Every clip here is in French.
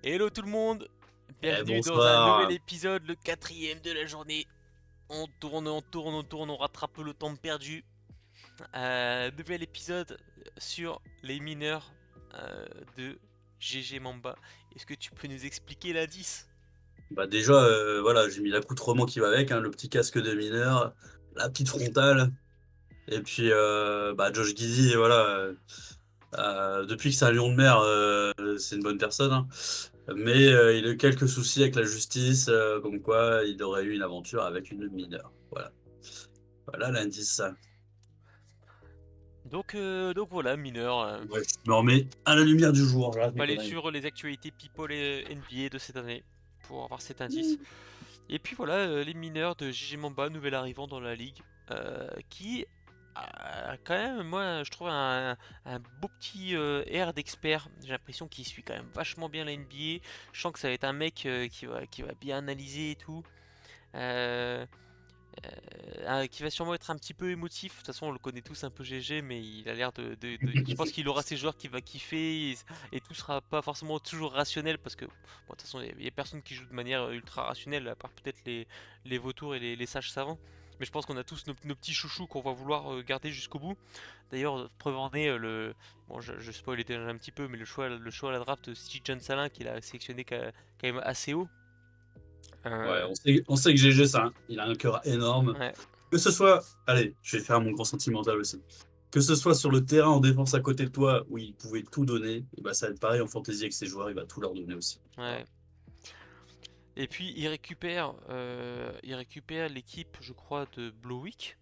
Hello tout le monde, bienvenue dans un nouvel Bonsoir. épisode, le quatrième de la journée. On tourne, on tourne, on tourne, on rattrape le temps perdu. Nouvel épisode sur les mineurs de GG Mamba. Est-ce que tu peux nous expliquer l'indice? Bah déjà, voilà, j'ai mis l'accoutrement qui va avec, hein, le petit casque de mineur, la petite frontale, et puis bah, Josh Giddey, voilà, depuis que c'est un lion de mer, c'est une bonne personne, hein. Mais il a eu quelques soucis avec la justice, comme quoi il aurait eu une aventure avec une mineure. Voilà, voilà l'indice. Donc voilà, mineur. Ouais, je me remets à la lumière du jour, j'arrête On va mes aller conneries. sur les actualités People et NBA de cette année pour avoir cet indice. Et puis voilà, les mineurs de GG Mamba, nouvel arrivant dans la ligue, qui a quand même, moi je trouve un beau petit air d'expert. J'ai l'impression qu'il suit quand même vachement bien la NBA. Je sens que ça va être un mec qui va bien analyser et tout. Euh, qui va sûrement être un petit peu émotif. De toute façon, on le connaît tous un peu GG, mais il a l'air je pense qu'il aura ses joueurs qu'il va kiffer et tout sera pas forcément toujours rationnel parce que, bon, de toute façon, il y a personne qui joue de manière ultra rationnelle à part peut-être les vautours et les sages savants. Mais je pense qu'on a tous nos petits chouchous qu'on va vouloir garder jusqu'au bout. D'ailleurs, preuve en est, bon, je spoil déjà un petit peu, mais le choix à la draft, Steve John Salin, qu'il a sélectionné quand même assez haut. Ouais, Euh, on sait que GG, ça, il a un cœur énorme. ouais, Que ce soit, allez, je vais faire mon grand sentimental aussi. Que ce soit sur le terrain en défense à côté de toi, où il pouvait tout donner, et bah ça va être pareil en fantasy avec ses joueurs, il va tout leur donner aussi. Voilà. ouais. Et puis il récupère l'équipe, je crois, de Blowick,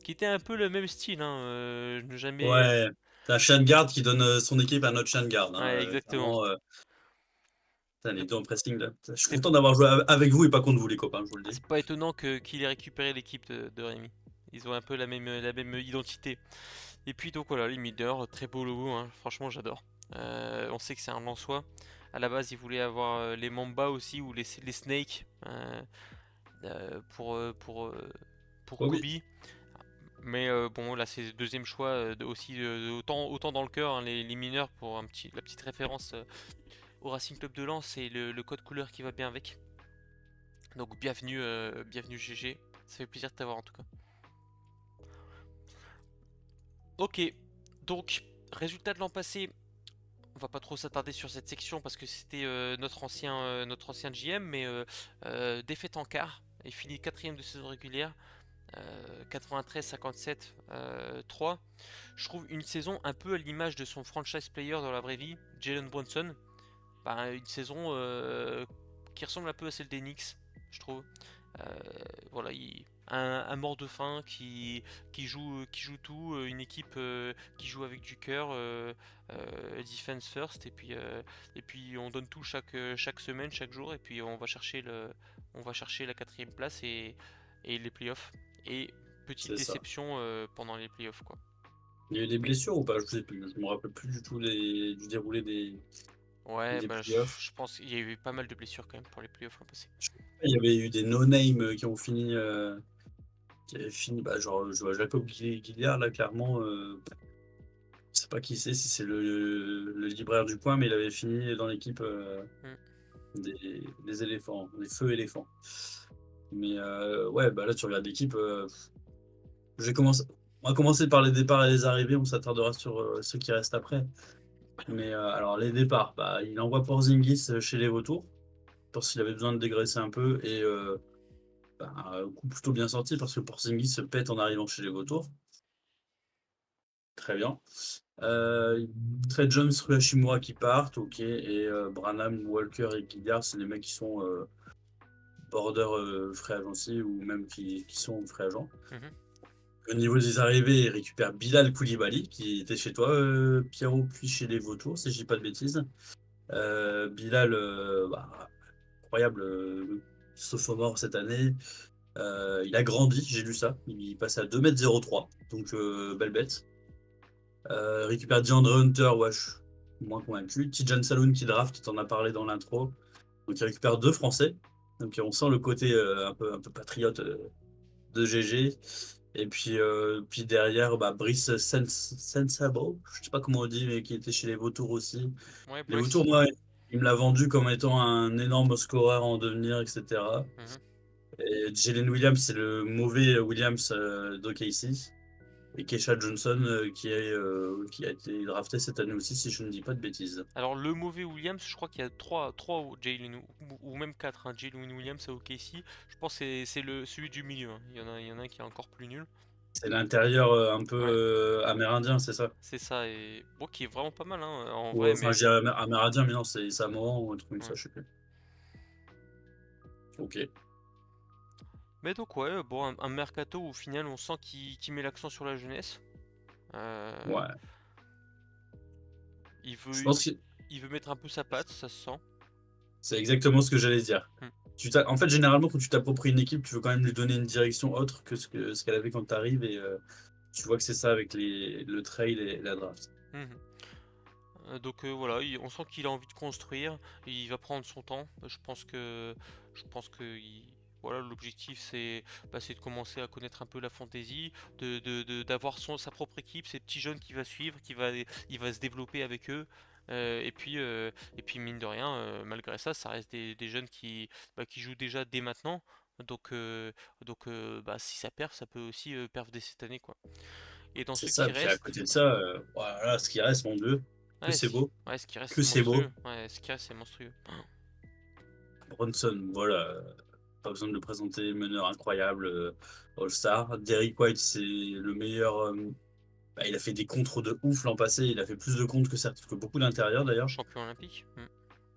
qui était un peu le même style, hein, ne jamais. Ouais, t'as un Guard qui donne son équipe à notre Guard, hein, Ouais, exactement. clairement, putain, les deux en pressing là. Je suis C'est content d'avoir joué avec vous et pas contre vous les copains, je vous le dis. c'est pas étonnant qu'il ait récupéré l'équipe de Rémi. Ils ont un peu la même identité. Et puis donc voilà, les miders, très beau logo, hein, franchement j'adore. On sait que c'est un Lensois. À la base, ils voulaient avoir les Mamba aussi ou les Snakes pour Oh Kobe. oui, Mais bon, là c'est le deuxième choix aussi autant dans le cœur, hein, les mineurs pour la petite référence au Racing Club de Lens et le code couleur qui va bien avec. Donc bienvenue GG, ça fait plaisir de t'avoir en tout cas. Ok, donc résultat de l'an passé, on va pas trop s'attarder sur cette section parce que c'était notre ancien GM, mais défaite en quart et fini quatrième de saison régulière. 93-57 3. Je trouve une saison un peu à l'image de son franchise player dans la vraie vie, Jalen Brunson. Bah, une saison qui ressemble un peu à celle des Knicks, je trouve. Euh, voilà, un mort de faim qui joue tout, une équipe qui joue avec du cœur, defense first, et puis on donne tout chaque semaine, chaque jour, et puis on va chercher la quatrième place et les playoffs. Et petite c'est ça. déception pendant les playoffs, quoi. Il y a eu des blessures ou pas? Je sais plus, je me rappelle plus du tout du déroulé Ouais, des bah, playoffs. je pense qu'il y a eu pas mal de blessures quand même pour les playoffs l'an passé. Il y avait eu des no-name qui avaient fini, bah, genre, je vois Jacob Guilliard, là, clairement, je sais pas qui c'est, si c'est le libraire du coin, mais il avait fini dans l'équipe Hmm. des éléphants, des feux éléphants. Mais ouais, bah là, tu regardes l'équipe, j'ai commencé, on va commencer par les départs et les arrivées, on s'attardera sur ceux qui restent après. Mais alors, les départs, bah, il envoie Porzingis chez les Vautours, parce qu'il avait besoin de dégraisser un peu, et bah, un coup plutôt bien sorti, parce que Porzingis se pète en arrivant chez les Vautours. Très bien. Euh, Trey Jones, Rui Hachimura qui partent, ok. Et Branham, Walker et Gilliard, c'est les mecs qui sont border free agency ou même qui sont free agents. Mhm. Au niveau des arrivées, il récupère Bilal Koulibaly, qui était chez toi, Pierrot, puis chez les Vautours, si je dis pas de bêtises. Bilal, bah, incroyable sophomore cette année. Il a grandi, j'ai lu ça. Il passe à 2,03 m, donc belle bête. Récupère DeAndre Hunter, ouais, je suis moins convaincu. Tijan Saloon qui draft, t'en as parlé dans l'intro. Donc il récupère deux Français. Donc on sent le côté un peu patriote de GG. Et puis derrière, bah, Brice Sensable, je sais pas comment on dit, mais qui était chez les Vautours aussi. Ouais, Les Vautours, Brice. moi, il me l'a vendu comme étant un énorme scoreur en devenir, etc. Mhm. Et Jalen Williams, c'est le mauvais Williams d'OKC. Et Kesha Johnson, qui a été drafté cette année aussi, si je ne dis pas de bêtises. Alors le mauvais Williams, je crois qu'il y a 3 Jalen ou même 4 hein, Jalen Williams à OKC. Je pense que c'est celui du milieu, hein. Il y en a un qui est encore plus nul. C'est l'intérieur un peu Ouais, amérindien, c'est ça? c'est ça. Et bon, qui est vraiment pas mal hein, en Ou, vrai, enfin, mais je dirais amérindien, mais non, c'est samoan ou un truc comme ça, ouais. je sais plus. Ok, Mais donc ouais, bon, un mercato où au final on sent qu'il met l'accent sur la jeunesse. Euh, ouais. il Je veut pense que il veut mettre un peu sa patte, ça se sent. c'est exactement ce que j'allais dire. Hmm. En fait, généralement, quand tu t'appropries une équipe, tu veux quand même lui donner une direction autre que ce qu'elle avait quand tu arrives. Et tu vois que c'est ça avec le trail et la draft. Mhm. Donc voilà, on sent qu'il a envie de construire, il va prendre son temps. Voilà, l'objectif c'est de commencer à connaître un peu la fantasy, d'avoir sa propre équipe, ces petits jeunes qui va suivre, il va se développer avec eux. Et puis mine de rien, malgré ça, ça reste des jeunes qui jouent déjà dès maintenant. Donc si ça perf, ça peut aussi perf dès cette année quoi. Et dans C'est ceux ça. qui Puis à restent, côté de ça, voilà, ce qui reste, mon Dieu, que Ouais, c'est beau, ce qui reste, que c'est c'est beau. monstrueux. Ouais, ce qui reste, c'est monstrueux. Bronson, voilà. Pas besoin de le présenter, meneur incroyable, All-Star. Derrick White, c'est le meilleur. Il a fait des contres de ouf l'an passé. Il a fait plus de contres que beaucoup d'intérieurs d'ailleurs. Champion olympique.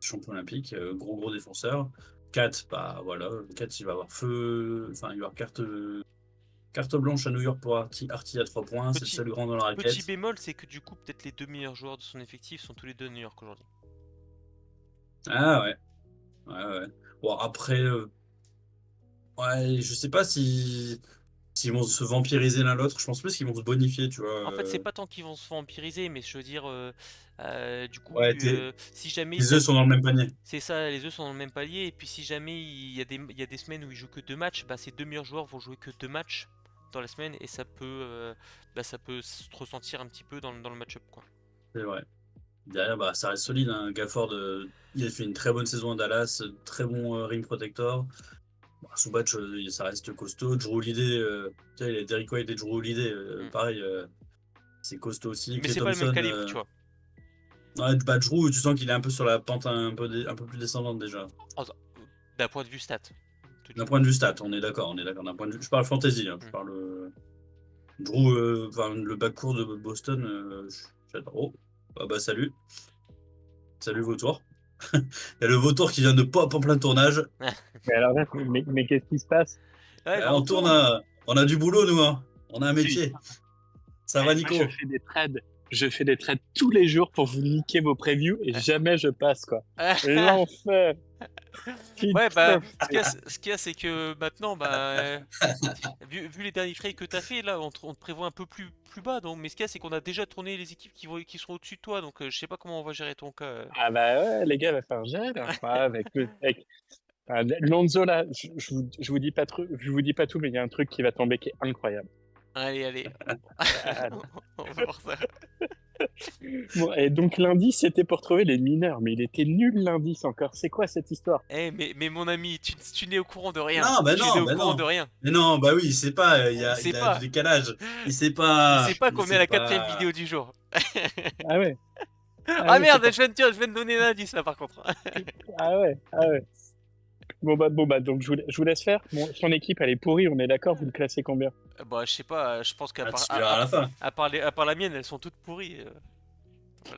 Champion olympique, gros défenseur. Kat, bah voilà, Kat, il va avoir feu. Enfin, il va avoir carte blanche à New York pour Arty à 3 points. C'est le Petit, seul grand dans la petit raquette. bémol, c'est que du coup, peut-être les deux meilleurs joueurs de son effectif sont tous les deux à New York aujourd'hui. Ah ouais, ouais, ouais. Bon, après, ouais, je sais pas si s'ils vont se vampiriser l'un l'autre. Je pense plus qu'ils vont se bonifier, tu vois. En fait, c'est pas tant qu'ils vont se vampiriser, mais je veux dire, du coup, Ouais, si jamais les œufs sont dans le même panier. c'est ça, les œufs sont dans le même palier, et puis si jamais il y a des semaines où ils jouent que deux matchs, bah ces deux meilleurs joueurs vont jouer que deux matchs dans la semaine, et ça peut se ressentir un petit peu dans le match-up, quoi. C'est vrai. Derrière, bah, ça reste solide, hein. Gafford, il a fait une très bonne saison à Dallas, très bon rim protector. Bah, Zubac, ça reste costaud. Drew Holiday, tiens, il y a Derrick White et Drew Holiday, Mm. pareil, c'est costaud aussi. Mais Klay c'est pas le même Thompson, calibre, tu vois. ouais, bah, Drew, tu sens qu'il est un peu sur la pente un peu plus descendante déjà. Oh, d'un point de vue stat, tout du D'un moins. point de vue stat, on est d'accord, on est d'accord. D'un point de vue, je parle fantasy, hein, je Mm. parle Drew, enfin, le backcourt de Boston, j'adore. Oh, bah salut, salut Vautour. Il y a le Vautour qui vient de pop en plein tournage. Mais alors là, mais qu'est-ce qui se passe? Ouais, Bah, on on tourne, tourne. on a du boulot nous, hein. On a un Putain, métier. Ça va moi je Nico? fais des trades. Je fais des trades tous les jours pour vous niquer vos previews et jamais je passe, quoi. L'enfer! Ouais, bah, Putain, ce qu'il y a, c'est que maintenant, bah, vu les derniers trades que t'as fait, là, on te prévoit un peu plus bas. Donc, mais ce qu'il y a, c'est qu'on a déjà tourné les équipes qui seront au-dessus de toi. Donc, je sais pas comment on va gérer ton cas. ah bah ouais, les gars, va faire gérer, là. Ouais, Lonzo, là, je vous dis pas trop, je vous dis pas tout, mais il y a un truc qui va tomber qui est incroyable. Allez, allez. Ah, On va voir ça. bon, et donc l'indice, c'était pour trouver les mineurs, mais il était nul l'indice encore. C'est quoi cette histoire? Mais mon ami, tu n'es au courant de rien. Non, bah Tu n'es non, au bah courant de non. rien. Mais non, bah oui, il sait pas, C'est il a du pas. décalage. Il sait Il pas, sait pas il qu'on est à sait la quatrième pas. vidéo du jour. Ah ouais, ah Ah ouais, c'est merde, pour. je viens de donner un indice là par contre. Ah ouais, ah ouais. Bon bah, donc je vous laisse faire. Bon, son équipe, elle est pourrie, on est d'accord, vous le classez combien? Bah, je sais pas, je pense qu'à Ah, part, tu verras à la fin. à part la mienne, elles sont toutes pourries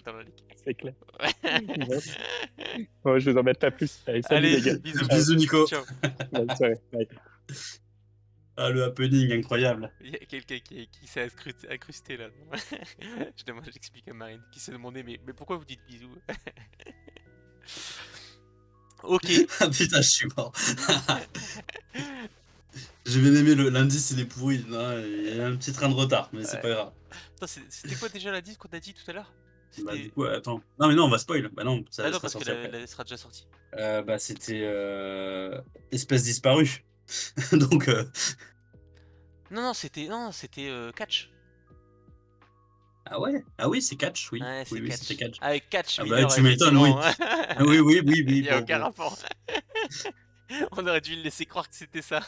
dans la ligue. C'est clair. Bon. Bon, je vous embête pas plus. Allez, salut Allez, les gars. bisous. Ciao. Bisous Nico. Ciao. Bonne soirée. Bye. Ah, le happening incroyable. Il y a quelqu'un qui s'est incrusté là. J'explique à Marine qui s'est demandé mais pourquoi vous dites bisous. Ok. Ah putain, je suis mort. J'ai bien aimé l'indice, il est pourri. Non, il y a un petit train de retard, mais c'est Ouais. pas grave. Attends, c'était quoi déjà l'indice qu'on a dit tout à l'heure? Bah du C'était. coup, attends. Non mais non, on va spoil. Bah non, Ah ça non, sera parce que sorti après. la sera déjà sortie. Bah c'était espèce disparue. Donc, Non, c'était catch. Ah ouais? Ah oui, c'est catch, oui. Ouais, Oui, c'est oui, c'était catch. catch. Avec catch Ah bah, mineur, tu m'étonnes, oui. effectivement. Ah oui, oui, oui, Il oui, n'y a bon, aucun bon. rapport. On aurait dû le laisser croire que c'était ça.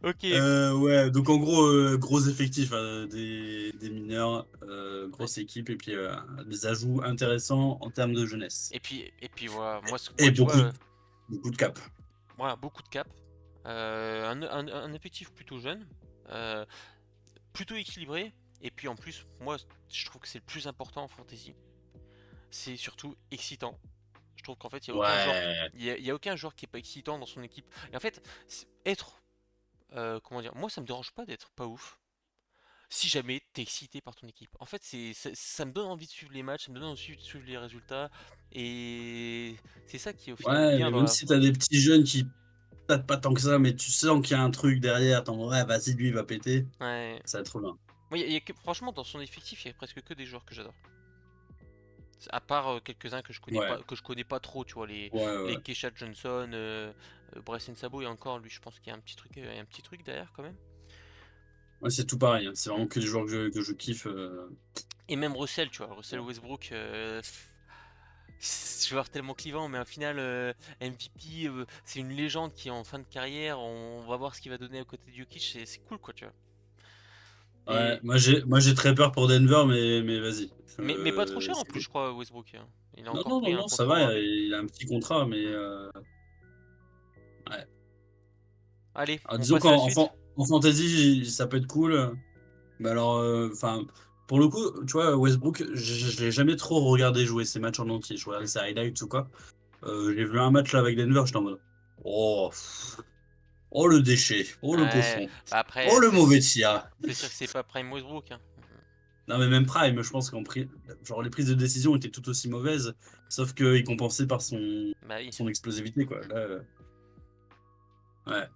Ok. Ouais, donc en gros, gros effectif des mineurs, Ouais. grosse équipe, et puis des ajouts intéressants en termes de jeunesse. Et puis voilà, moi Et tu vois, beaucoup de cap. voilà, beaucoup de cap. Un effectif plutôt jeune, euh, plutôt équilibré. Et puis en plus, moi je trouve que c'est le plus important en fantasy. C'est surtout excitant. Je trouve qu'en fait, il n'y a aucun joueur, Ouais, il y a aucun joueur qui est pas excitant dans son équipe. Et en fait, être, comment dire, moi ça me dérange pas d'être pas ouf. Si jamais t'es excité par ton équipe. En fait, ça me donne envie de suivre les matchs, ça me donne envie de suivre les résultats. Et c'est ça qui est au final ouais, bien mais dans même la. si t'as des petits jeunes qui tapent pas tant que ça, mais tu sens qu'il y a un truc derrière, t'en ouais, vas-y, lui, il va péter, Ouais. ça va être trop bien. Moi, franchement, dans son effectif, il y a presque que des joueurs que j'adore. À part quelques-uns Ouais, que je connais pas trop, tu vois, ouais, les ouais. Kesha Johnson, Bryson Sabo, et encore, lui, je pense qu'il y a un petit truc derrière quand même. Ouais, c'est tout pareil, hein. C'est Mm. vraiment que des joueurs que je kiffe. Et même Russell, tu vois, Russell Westbrook, c'est un joueur tellement clivant, mais au final, MVP, c'est une légende qui est en fin de carrière. On va voir ce qu'il va donner à côté de Jokic, c'est cool, quoi, tu vois. Ouais, Et, moi j'ai très peur pour Denver, mais vas-y. mais pas trop cher en plus, je crois, Westbrook, hein. Il a Non, encore non, non, pris un non, ça contrat en va, rabais. il a un petit contrat, mais Mm. ouais. Allez, Alors, on disons passe à la suite. en fantasy, ça peut être cool. Mais alors, enfin, pour le coup, tu vois, Westbrook, je l'ai jamais trop regardé jouer ses matchs en entier. Je regardais Mm. ses highlights ou quoi. J'ai vu un match là avec Denver, j'étais en mode, oh, oh le déchet, oh le Ouais, cochon, bah oh après, le mauvais tir. c'est sûr que c'est pas Prime Westbrook, hein. Non, mais même Prime, je pense genre les prises de décision étaient tout aussi mauvaises, sauf qu'il compensait par Bah oui. son explosivité, quoi. Mm. Là, ouais.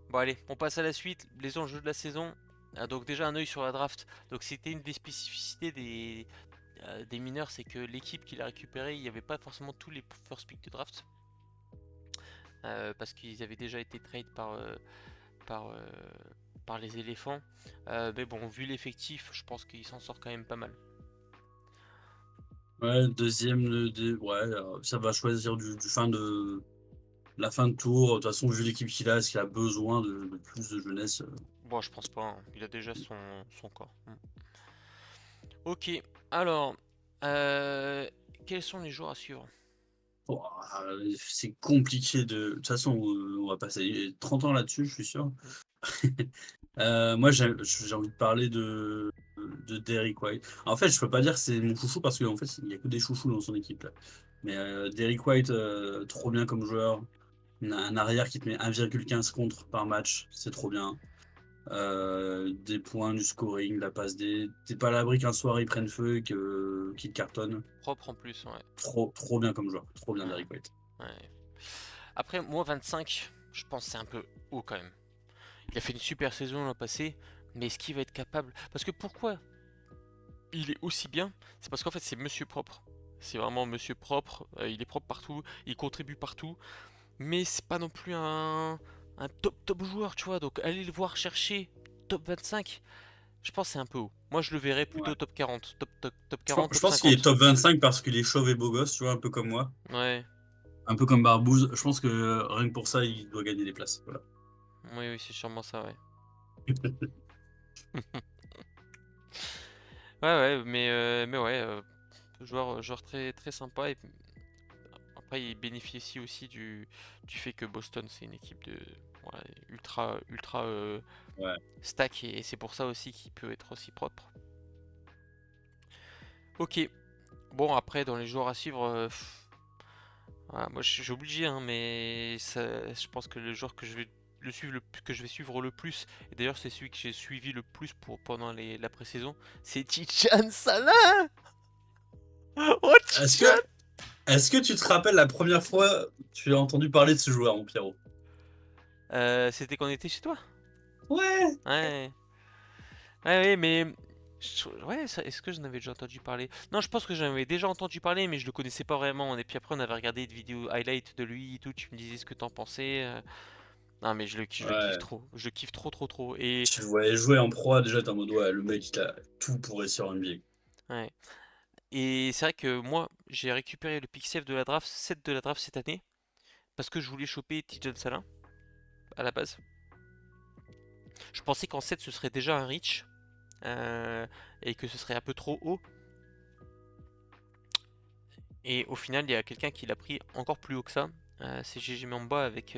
Bon allez, on passe à la suite, les enjeux de la saison. Donc déjà un œil sur la draft. Donc c'était une des spécificités des mineurs, c'est que l'équipe qui l'a récupéré, il n'y avait pas forcément tous les first picks de draft. Parce qu'ils avaient déjà été trade par, euh, par les éléphants. Mais bon, vu l'effectif, je pense qu'il s'en sort quand même pas mal. Ouais, deuxième, ouais, ça va choisir la fin de tour. De toute façon, vu l'équipe qu'il a, est-ce qu'il a besoin de plus de jeunesse? Bon, je pense pas, hein. Il a déjà son corps. Mm. Ok, alors, euh, quels sont les jours à suivre? Oh, c'est compliqué de. De toute façon, on va passer 30 ans là-dessus, je suis sûr. Mm. Moi, j'ai envie de parler de Derrick White. En fait, je peux pas dire que c'est mon chouchou parce qu'en fait, il y a que des chouchous dans son équipe là. Mais Derrick White, trop bien comme joueur. Un arrière qui te met 1,15 contre par match, c'est trop bien. Des points, du scoring, de la passe D. T'es pas à l'abri qu'un soir ils prennent feu et qu'ils te cartonnent. Propre en plus, ouais. Trop bien comme joueur. Trop bien, Ouais, Derrick White. ouais. Après, moi 25, je pense que c'est un peu haut quand même. Il a fait une super saison l'an passé, mais est-ce qu'il va être capable? Parce que pourquoi il est aussi bien? C'est parce qu'en fait c'est monsieur propre. C'est vraiment monsieur propre, il est propre partout, il contribue partout, mais c'est pas non plus un top joueur, tu vois. Donc aller le voir chercher top 25, je pense que c'est un peu haut. Moi je le verrais Ouais. plutôt top 40, top Je 40, je top pense qu'il est 50. top 25 parce qu'il est chauve et beau gosse, tu vois, un peu comme moi. Ouais, Un peu comme Barbouze. Je pense que rien que pour ça, il doit gagner des places. Voilà. oui, oui, c'est sûrement ça, ouais. Ouais, ouais, mais ouais, joueur très, très sympa. Et après, il bénéficie aussi du fait que Boston, c'est une équipe de voilà, ultra Ouais. stack, et c'est pour ça aussi qu'il peut être aussi propre. Ok, bon, après, dans les joueurs à suivre, voilà, moi j'ai obligé, hein, mais je pense que le joueur que je vais que je vais suivre le plus, et d'ailleurs c'est celui que j'ai suivi le plus pendant la pré-saison, c'est Tichan Salah. Oh, Est-ce que, Tichan! est-ce que tu te rappelles la première fois que tu as entendu parler de ce joueur, mon Pierrot? C'était quand on était chez toi? Ouais. Ouais. Ouais, ouais, mais. Ouais, est-ce que j'en avais déjà entendu parler? Non, je pense que j'en avais déjà entendu parler, mais je le connaissais pas vraiment. Et puis après, on avait regardé des vidéos highlights de lui et tout. Tu me disais ce que t'en pensais. Non, mais je le kiffe Ouais. trop. Je kiffe trop, trop, trop. Et Tu le voyais jouer en pro, déjà, t'es en mode, ouais, le mec, il a tout pour réussir en NBA. ouais. Et c'est vrai que moi, j'ai récupéré le pick 7 de la draft, 7 de la draft cette année, parce que je voulais choper Tijon Salin à la base. Je pensais qu'en 7 ce serait déjà un reach et que ce serait un peu trop haut. Et au final, il y a quelqu'un qui l'a pris encore plus haut que ça. C'est GG Mamba avec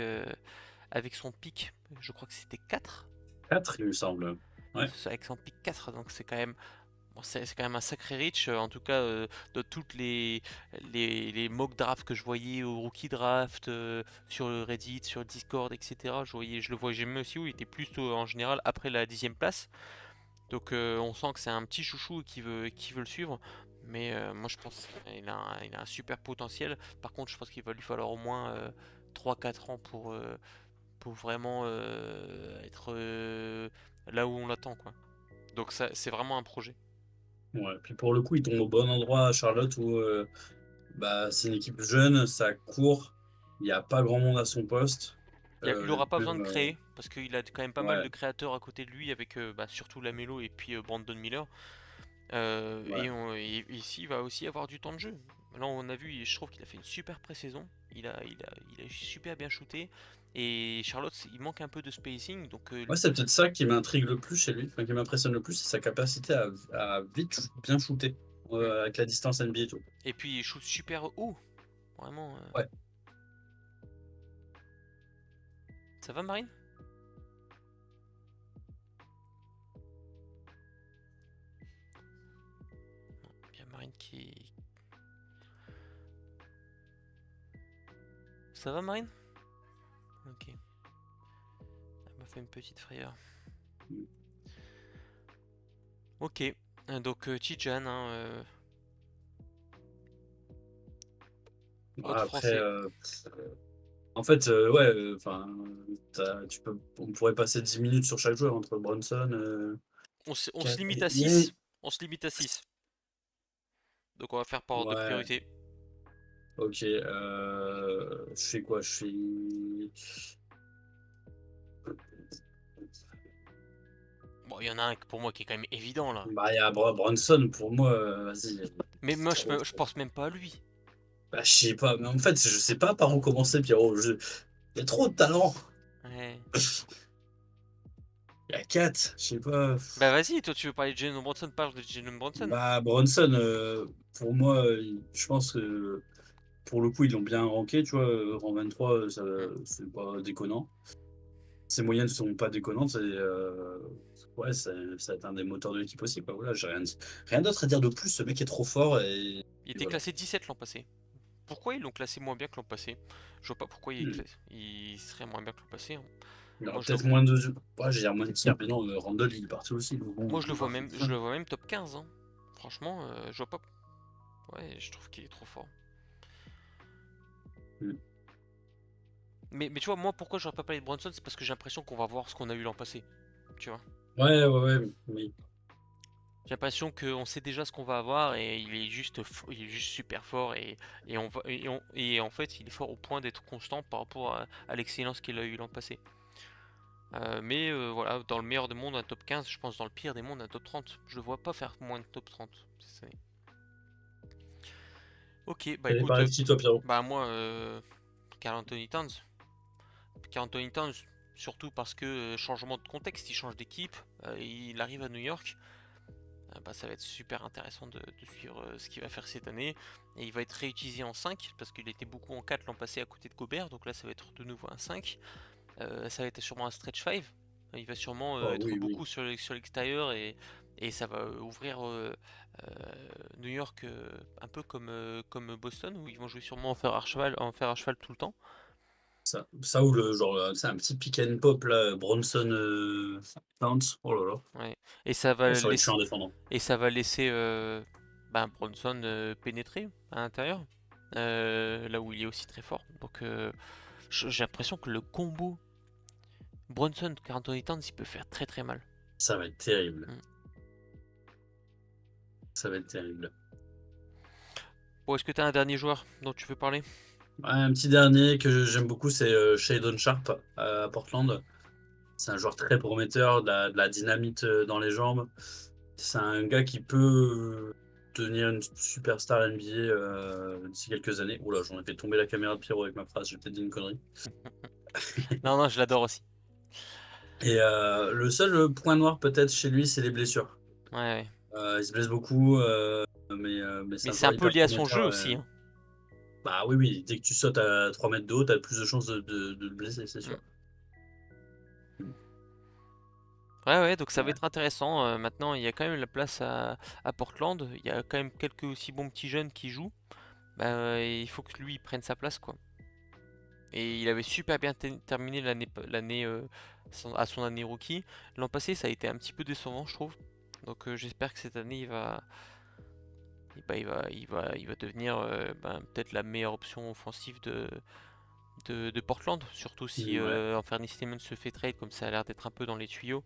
son pick. Je crois que c'était 4. 4, il me semble. Ouais, Avec son pick 4, donc c'est quand même. Bon, c'est quand même un sacré reach, en tout cas de toutes les mock drafts que je voyais au rookie draft, sur le Reddit, sur le Discord, etc. Je le voyais jamais aussi où il était plus en général après la 10e place. Donc on sent que c'est un petit chouchou qui veut le suivre. Mais moi je pense qu'il a un super potentiel. Par contre je pense qu'il va lui falloir au moins 3-4 ans pour vraiment être là où on l'attend, quoi. Donc ça c'est vraiment un projet. ouais. Puis pour le coup, il tombe au bon endroit à Charlotte où bah, c'est une équipe jeune, ça court, il n'y a pas grand monde à son poste. Il aura pas besoin de Même, créer parce qu'il a quand même pas mal ouais, de créateurs à côté de lui avec surtout Lamelo et puis Brandon Miller. ouais. Et ici, il va aussi avoir du temps de jeu. Là, on a vu, je trouve qu'il a fait une super pré-saison. Il a super bien shooté. Et Charlotte, il manque un peu de spacing. Donc, Ouais, c'est peut-être ça qui m'intrigue le plus chez lui, enfin, qui m'impressionne le plus, c'est sa capacité à vite bien shooter hmm. avec la distance NBA et tout. Et puis, il shoot super haut. Vraiment. Ouais, Ça va, Marine? Il y a Marine qui. Ça va, Marine? Ok. Elle m'a fait une petite frayeur. Ok. Donc, Tijan, hein, autre après, français. en fait, ouais, enfin, on pourrait passer 10 minutes sur chaque joueur entre Brunson, On se limite à Cavalier. 6. On se limite à 6. Donc, on va faire par ordre de Ouais, priorité. ok. Je fais quoi? Je fais. Bon, il y en a un pour moi qui est quand même évident là. Bah, il y a Brunson pour moi, vas-y. Mais moi, Trop. je pense même pas à lui. Bah, je sais pas, mais en fait, je sais pas par où commencer, Pierrot. Il y a trop de talent. Ouais. Il y a 4, je sais pas. Bah vas-y, toi tu veux parler de Jalen Brunson, parle de Jalen Brunson. Bah, Brunson, pour moi, je pense que pour le coup, ils l'ont bien ranké, tu vois. Rang 23, Hmm. c'est pas déconnant. Ses moyennes sont pas déconnantes. Ouais, ça va être un des moteurs de l'équipe aussi, quoi. Voilà, j'ai rien d'autre à dire de plus. Ce mec est trop fort Il et était voilà. classé 17 l'an passé. Pourquoi ils l'ont classé moins bien que l'an passé? Je vois pas pourquoi Hmm. il serait moins bien que l'an passé, hein. Il aura Moi je le peut-être vois, moins de. Ouais, j'ai dire moins de tirs, mais non, Randall, il est parti aussi. Donc bon, moi je le on vois va même, faire ça. je le vois même top 15, hein. Franchement, je vois pas. Ouais, je trouve qu'il est trop fort. Hmm. Mais tu vois, moi pourquoi j'aurais pas parlé de Brunson, c'est parce que j'ai l'impression qu'on va voir ce qu'on a eu l'an passé. Tu vois? Ouais, ouais, ouais. Mais J'ai l'impression qu'on sait déjà ce qu'on va avoir et il est juste super fort et en fait il est fort au point d'être constant par rapport à l'excellence qu'il a eu l'an passé. Mais voilà, dans le meilleur des mondes un top 15, je pense dans le pire des mondes un top 30. Je le vois pas faire moins de top 30 cette année. Ok, bah t'allais écoute, parler de qui, toi, Pierrot? bah moi, Karl Anthony Towns. Karl Anthony Towns, surtout parce que changement de contexte, il change d'équipe, il arrive à New York. Bah, ça va être super intéressant de suivre ce qu'il va faire cette année. Et il va être réutilisé en 5 parce qu'il était beaucoup en 4 l'an passé à côté de Gobert. Donc là, ça va être de nouveau un 5. Ça va être sûrement un stretch 5. Il va sûrement Oh, être oui, oui. beaucoup sur l'extérieur et ça va ouvrir New York un peu comme Boston où ils vont jouer sûrement en fer à cheval tout le temps. Ça ou c'est un petit pick and pop, là, Bronson Towns. Oh là là. Ouais. Et ça Oh, va ça va être laisser, chiant en défendant. et ça va laisser Bronson pénétrer à l'intérieur. Là où il est aussi très fort. Donc j'ai l'impression que le combo Bronson Anthony Towns il peut faire très très mal. Ça va être terrible. Mm. Ça va être terrible. Bon, est-ce que tu as un dernier joueur dont tu veux parler? Ouais, un petit dernier que j'aime beaucoup, c'est Shadon Sharp à Portland. C'est un joueur très prometteur, de la dynamite dans les jambes. C'est un gars qui peut devenir une superstar NBA d'ici quelques années. Oula, j'en ai fait tomber la caméra de Pierrot avec ma phrase, j'ai peut-être dit une connerie. Non, non, je l'adore aussi. Et le seul point noir peut-être chez lui, c'est les blessures. Ouais, ouais. Il se blesse beaucoup, mais c'est Mais un c'est un joueur peu hyper lié à son jeu prometteur. aussi, hein. Bah oui, oui, dès que tu sautes à 3 mètres de haut, t'as plus de chances de te blesser, c'est Mm. sûr. Ouais, ouais, donc ça va Ouais. être intéressant. Maintenant, il y a quand même la place à Portland. Il y a quand même quelques aussi bons petits jeunes qui jouent. Bah, il faut que lui il prenne sa place, quoi. Et il avait super bien terminé l'année à son année rookie. L'an passé, ça a été un petit peu décevant, je trouve. Donc j'espère que cette année, il va devenir peut-être la meilleure option offensive de Portland. Surtout si Ouais. Anthony Simmons se fait trade, comme ça a l'air d'être un peu dans les tuyaux.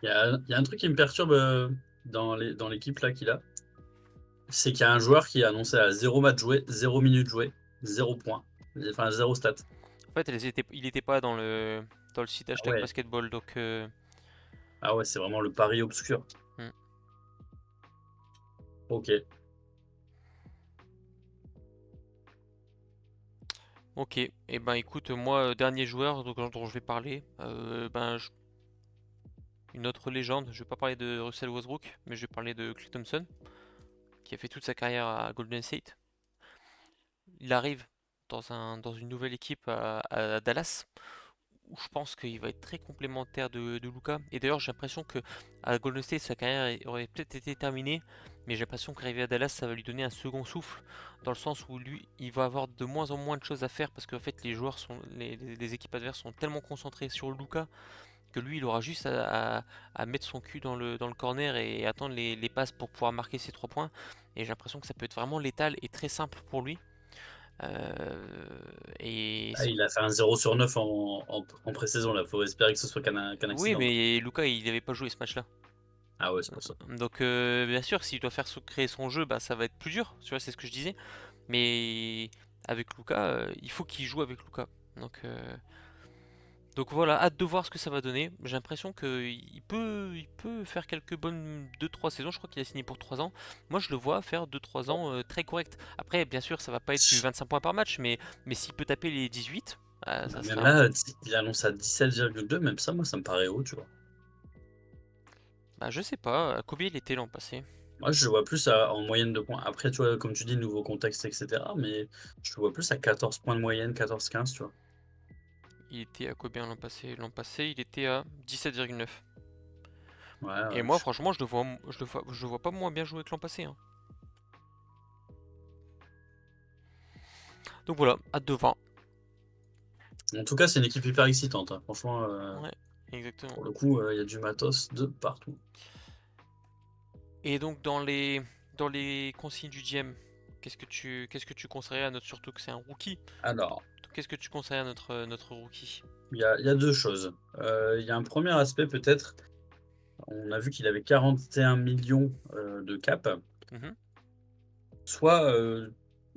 Il y a un truc qui me perturbe dans l'équipe là qu'il a, c'est qu'il y a un joueur qui a annoncé à 0 match joué, 0 minute joué, 0 point, enfin 0 stat. En fait, il était pas dans le site Ah hashtag ouais, basketball, donc ah ouais, c'est vraiment le pari obscur. hmm. Ok. Ok. Et ben écoute, moi, dernier joueur dont je vais parler, une autre légende. Je vais pas parler de Russell Westbrook, mais je vais parler de Klay Thompson, qui a fait toute sa carrière à Golden State. Il arrive dans une nouvelle équipe à Dallas, où je pense qu'il va être très complémentaire de Luka. Et d'ailleurs, j'ai l'impression que à Golden State, sa carrière aurait peut-être été terminée, mais j'ai l'impression qu'arriver à Dallas, ça va lui donner un second souffle, dans le sens où lui, il va avoir de moins en moins de choses à faire, parce qu'en fait, les équipes adverses sont tellement concentrées sur Luka que lui, il aura juste à mettre son cul dans le corner et attendre les passes pour pouvoir marquer ses 3 points. Et j'ai l'impression que ça peut être vraiment létal et très simple pour lui. Et Ah, il a fait un 0/9 en pré-saison là. Faut espérer que ce soit qu'un oui, accident, quoi. mais Luka, il n'avait pas joué ce match-là. Ah ouais, c'est pour ça. Donc, bien sûr, s'il doit créer son jeu, bah, ça va être plus dur. Tu vois, c'est ce que je disais. Mais avec Luka, il faut qu'il joue avec Luka. Donc voilà, hâte de voir ce que ça va donner. J'ai l'impression qu'il peut faire quelques bonnes 2-3 saisons. Je crois qu'il a signé pour 3 ans. Moi, je le vois faire 2-3 ans très correct. Après, bien sûr, ça va pas être du 25 points par match, mais s'il peut taper les 18, Bah, ça même serait un. là, il annonce à 17,2, même ça, moi, ça me paraît haut, tu vois. Bah, je sais pas. Combien il était l'an passé? Moi, je le vois plus en moyenne de points. Après, tu vois, comme tu dis, nouveau contexte, etc. Mais je le vois plus à 14 points de moyenne, 14-15, tu vois. Il était à combien l'an passé? L'an passé, il était à 17,9. Ouais, Et ouais, moi, franchement, je le vois pas moins bien jouer que l'an passé, hein. Donc voilà, hâte de voir. En tout cas, c'est une équipe hyper excitante, hein. Franchement, Ouais, exactement. pour le coup, il y a du matos de partout. Et donc dans les consignes du GM, qu'est-ce que tu conseillerais à notre, surtout que c'est un rookie, Alors, qu'est-ce que tu conseillerais à notre rookie? il y a deux choses. Il y a un premier aspect, peut-être. On a vu qu'il avait 41 millions de cap. Mhm. Soit,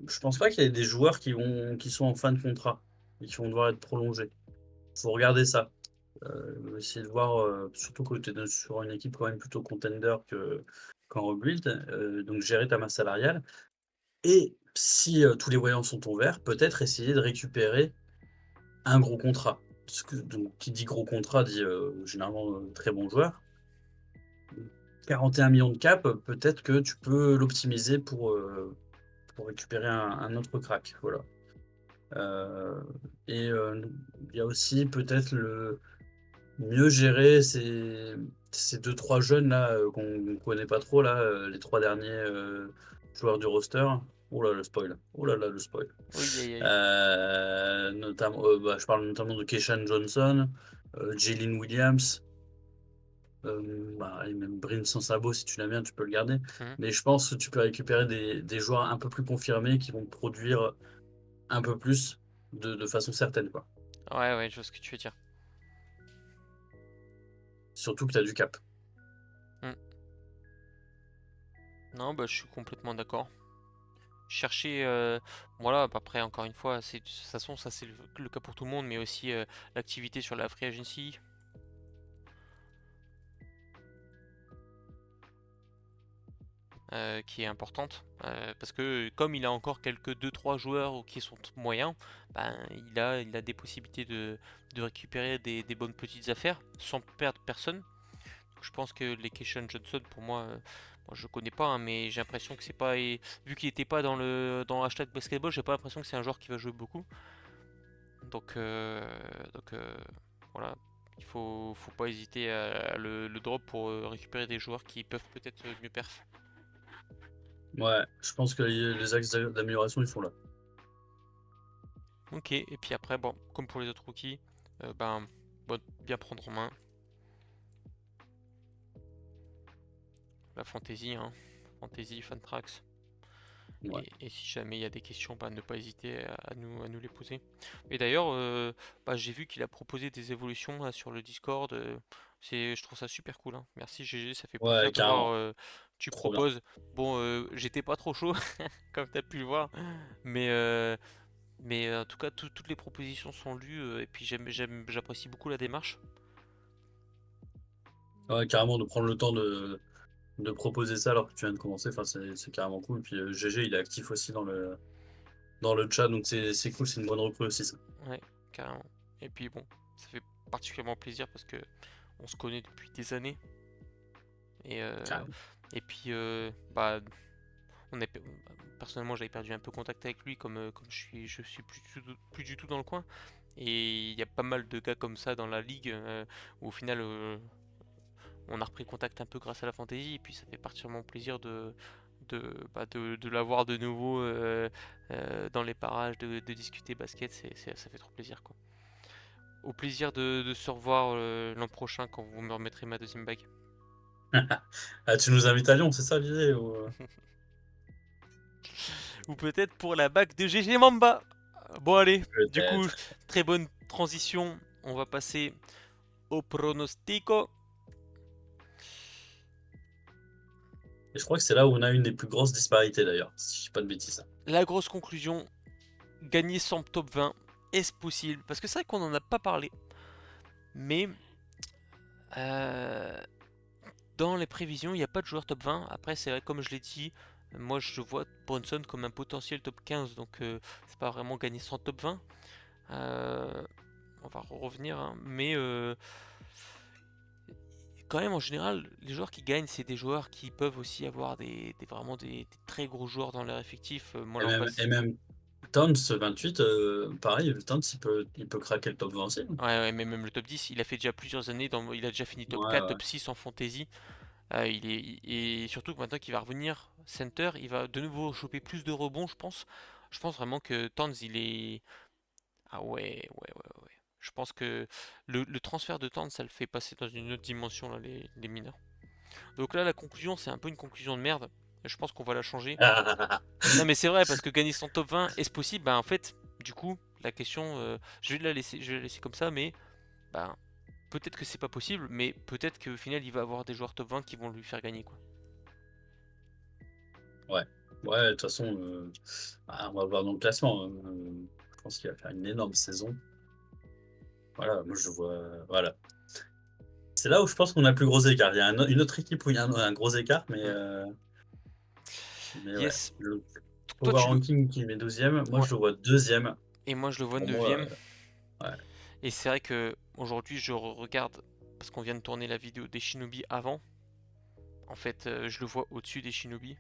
je pense pas qu'il y ait des joueurs qui sont en fin de contrat et qui vont devoir être prolongés. Faut regarder ça. Essayer de voir, surtout que tu es sur une équipe quand même plutôt contender qu'en rebuild, donc gérer ta masse salariale. Et si tous les voyants sont au vert, peut-être essayer de récupérer un gros contrat. Donc, qui dit gros contrat dit généralement très bon joueur. 41 millions de cap, peut-être que tu peux l'optimiser pour récupérer un autre crack. Voilà. Euh, et il y a aussi peut-être le mieux gérer ces deux, trois jeunes là qu'on ne connaît pas trop, là, les trois derniers joueurs du roster. Oh là, le spoil. Oh là là, le spoil. Oui, aïe, aïe. Notamment, bah, je parle notamment de Keshan Johnson, Jalen Williams, bah, et même Bryn Sansabo, si tu l'aimes bien, tu peux le garder. Mhm. Mais je pense que tu peux récupérer des joueurs un peu plus confirmés qui vont te produire un peu plus de façon certaine, quoi. Ouais, ouais, je vois ce que tu veux dire. Surtout que tu as du cap. Mhm. Non, bah je suis complètement d'accord. chercher, voilà, après encore une fois, de toute façon ça c'est le cas pour tout le monde, mais aussi l'activité sur la free agency. Qui est importante, parce que comme il a encore quelques deux trois joueurs qui sont moyens, ben, il a des possibilités de récupérer des bonnes petites affaires sans perdre personne. Donc, je pense que les Keyshawn Johnson, pour moi, moi je connais pas, hein, mais j'ai l'impression que c'est pas, et vu qu'il était pas dans hashtag basketball, j'ai pas l'impression que c'est un joueur qui va jouer beaucoup. Donc, voilà, faut pas hésiter à le drop pour récupérer des joueurs qui peuvent peut-être mieux perf. Ouais, je pense que les axes d'amélioration, ils sont là. Ok, et puis après, bon, comme pour les autres rookies, ben, bon, bien prendre en main la fantasy, hein, fantasy, Fantrax. Ouais. Et si jamais il y a des questions, ben, ne pas hésiter à nous les poser. Et d'ailleurs, bah, j'ai vu qu'il a proposé des évolutions là, sur le Discord. Je trouve ça super cool, hein. Merci GG, ça fait Ouais, plaisir de voir carrément. que tu Trop bien. proposes. Bon, j'étais pas trop chaud, comme tu as pu le voir, mais, en tout cas, toutes les propositions sont lues, et puis j'apprécie beaucoup la démarche. Ouais, carrément, de prendre le temps de proposer ça alors que tu viens de commencer, enfin, c'est carrément cool. Puis GG, il est actif aussi dans le chat, donc c'est cool, c'est une bonne recrue aussi, ça. Ouais, carrément. Et puis bon, ça fait particulièrement plaisir parce que on se connaît depuis des années. Et, Carrément. et puis, bah, on est, personnellement, j'avais perdu un peu contact avec lui comme je suis plus du tout dans le coin. Et il y a pas mal de gars comme ça dans la ligue où au final, on a repris contact un peu grâce à la fantasy. Et puis ça fait particulièrement plaisir de l'avoir de nouveau dans les parages, de discuter basket. Ça fait trop plaisir, quoi. Au plaisir de se revoir l'an prochain quand vous me remettrez ma deuxième bague. Ah, tu nous invites à Lyon, c'est ça l'idée Ou peut-être pour la bague de GG Mamba. Bon allez, du coup, Peut-être. très bonne transition. On va passer au pronostico. Et je crois que c'est là où on a une des plus grosses disparités d'ailleurs, si je dis pas de bêtises. La grosse conclusion, gagner sans top 20, est-ce possible? Parce que c'est vrai qu'on n'en a pas parlé. Mais euh, dans les prévisions, il n'y a pas de joueur top 20. Après, c'est vrai, comme je l'ai dit, moi je vois Brunson comme un potentiel top 15. Donc c'est pas vraiment gagner sans top 20. On va revenir, hein, mais quand même en général, les joueurs qui gagnent, c'est des joueurs qui peuvent aussi avoir vraiment des très gros joueurs dans leur effectif. Moi Et l'an même, et passé, même Towns 28, pareil, Towns, il peut craquer le top 20 aussi, hein. ouais, ouais, mais même le top 10, il a fait déjà plusieurs années, il a déjà fini top Ouais, 4, ouais. top 6 en fantasy. Et surtout que maintenant qu'il va revenir center, il va de nouveau choper plus de rebonds, je pense. Je pense vraiment que Towns, il est... Ah ouais, ouais, ouais, ouais. Je pense que le transfert de Towns, ça le fait passer dans une autre dimension, là, les mineurs. Donc là, la conclusion, c'est un peu une conclusion de merde. Je pense qu'on va la changer. Non, mais c'est vrai, parce que gagner son top 20, est-ce possible? Bah, en fait, du coup, la question, je vais la laisser comme ça, mais bah, peut-être que c'est pas possible, mais peut-être qu'au final, il va avoir des joueurs top 20 qui vont lui faire gagner, quoi. Ouais, ouais, de toute façon, on va voir dans le classement, hein. Je pense qu'il va faire une énorme saison. Voilà, moi je vois. Voilà. C'est là où je pense qu'on a le plus gros écart. Il y a une autre équipe où il y a un gros écart, mais, Mm. ouais. Yes. Le Toi, Power Ranking qui met 12e, moi Ouais. je le vois deuxième. Et moi, je le vois Pour moi, 9ème. ouais. Et c'est vrai que aujourd'hui, je regarde, parce qu'on vient de tourner la vidéo des Shinobi avant. En fait, je le vois au-dessus des Shinobi.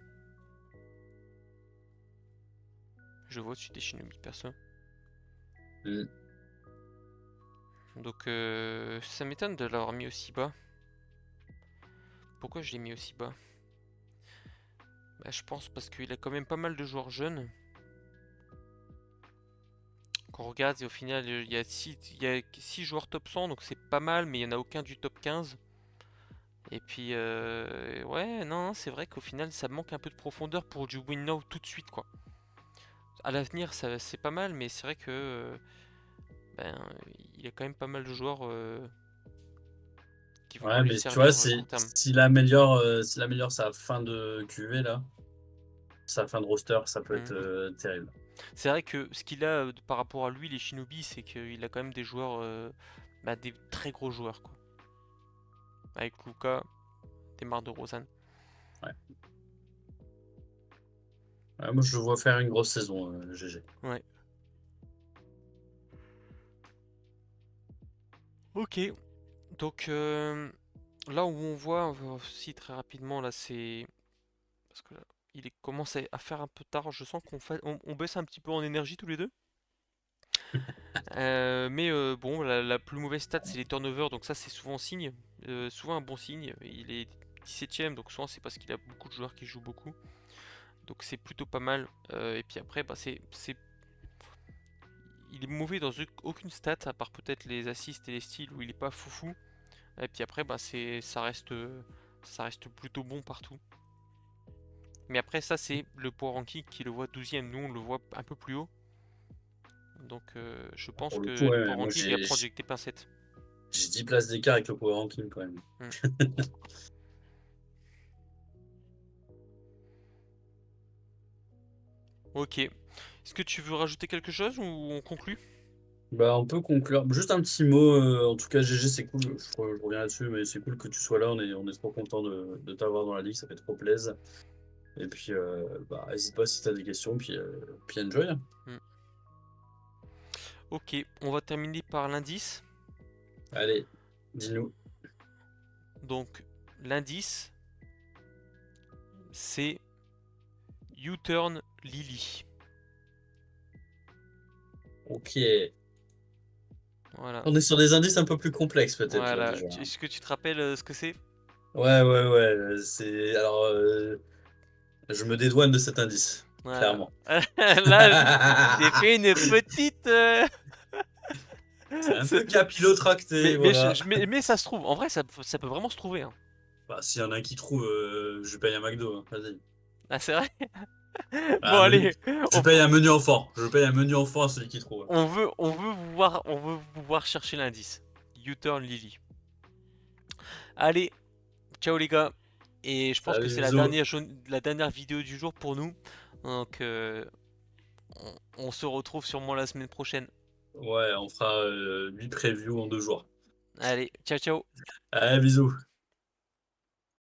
Je le vois au-dessus des Shinobi, perso. Mm. Donc, ça m'étonne de l'avoir mis aussi bas. Pourquoi je l'ai mis aussi bas? Bah, je pense parce qu'il a quand même pas mal de joueurs jeunes. Quand on regarde, et au final, il y a 6 joueurs top 100, donc c'est pas mal, mais il n'y en a aucun du top 15. Et puis, ouais, non, c'est vrai qu'au final, ça manque un peu de profondeur pour du win now tout de suite, quoi. À l'avenir, c'est pas mal, mais c'est vrai que ben, il y a quand même pas mal de joueurs qui vont pas Ouais, lui mais tu vois, servir court terme. s'il améliore sa fin de QV là, sa fin de roster, ça peut être Mhm. terrible. C'est vrai que ce qu'il a par rapport à lui, les Shinobi, c'est qu'il a quand même des joueurs, des très gros joueurs, quoi. Avec Luka, Demar DeRozan. Ouais. Ouais, moi, je le vois faire une grosse saison, GG. Ouais. Ok. Donc là où on voit aussi très rapidement, là, c'est parce que là, commence à faire un peu tard. Je sens on baisse un petit peu en énergie tous les deux. Mais bon, la plus mauvaise stat, c'est les turnovers, donc ça, c'est souvent signe, souvent un bon signe. Il est 17ème, donc souvent c'est parce qu'il a beaucoup de joueurs qui jouent beaucoup. Donc c'est plutôt pas mal. Et puis après, il est mauvais dans aucune stat, à part peut-être les assists et les steals où il est pas foufou. Et puis après, ça reste plutôt bon partout. Mais après, ça, c'est le power ranking qui le voit 12ème. Nous, on le voit un peu plus haut. Donc, je pense Pour le que coup, le ouais, power moi, ranking il va prendre avec des pincettes. j'ai 10 places d'écart avec le power ranking quand même. Hmm. Ok. Est-ce que tu veux rajouter quelque chose ou on conclut? Bah, on peut conclure. Juste un petit mot. En tout cas, GG, c'est cool. Je reviens là-dessus, mais c'est cool que tu sois là. On est trop content de t'avoir dans la ligue. Ça fait trop plaisir. Et puis, bah, n'hésite pas si tu as des questions. Puis enjoy, hein. Hmm. Ok, on va terminer par l'indice. Allez, dis-nous. Donc, l'indice, c'est U-Turn Lily. Ok. Voilà. On est sur des indices un peu plus complexes, peut-être, là, Voilà. déjà, hein. Est-ce que tu te rappelles ce que c'est? Ouais, ouais, ouais. C'est. Alors, je me dédouane de cet indice, Voilà. clairement. Là, j'ai fait une petite. C'est un C'est- peu capillotracté, voilà. mais ça se trouve. En vrai, ça peut vraiment se trouver, hein. Bah, s'il y en a un qui trouve, je lui paye un McDo, hein. Vas-y. Ah, c'est vrai? Bon, Ah, allez. je paye un menu enfant. Je paye un menu enfant à celui qui trouve, hein. On veut vous voir chercher l'indice. U-Turn Lily. Allez, ciao les gars. Et je pense que Salut, c'est bisous. la dernière vidéo du jour pour nous. Donc, on se retrouve sûrement la semaine prochaine. Ouais, on fera 8 previews en 2 jours. Allez, ciao ciao. Allez, bisous.